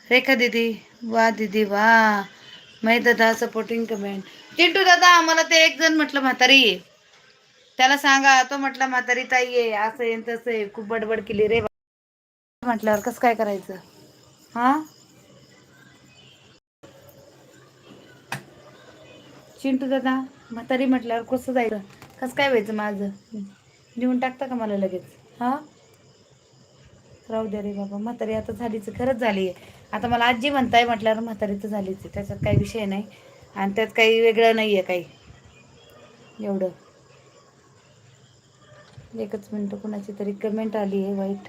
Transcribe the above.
रेखा दीदी, वा दीदी वा. मै दादा सपोर्टिंग कमेंट. चिंटू दादा, मला ते एक जण म्हटलं म्हातारी आहे, त्याला सांगा. तो म्हटला म्हातारी ताई आहे, असं आहे तसं आहे. खूप बडबड केली रे म्हटल्यावर कसं काय करायचं. हा चिंटू दादा, म्हातारी म्हटल्यावर कसं जायचं, कसं काय व्हायचं माझं. लिहून टाकता का मला लगेच. हा राहू दे रे बाबा, म्हातारी आता झालीच, खरंच झाली आहे. आता मला आजी म्हणताय म्हटल्यावर म्हातारी तर झालीच आहे, त्याच्यात काही विषय नाही. आणि त्यात काही वेगळं नाही आहे काही एवढं. एकच मिनटं, कुणाची तरी कमेंट आली आहे वाईट.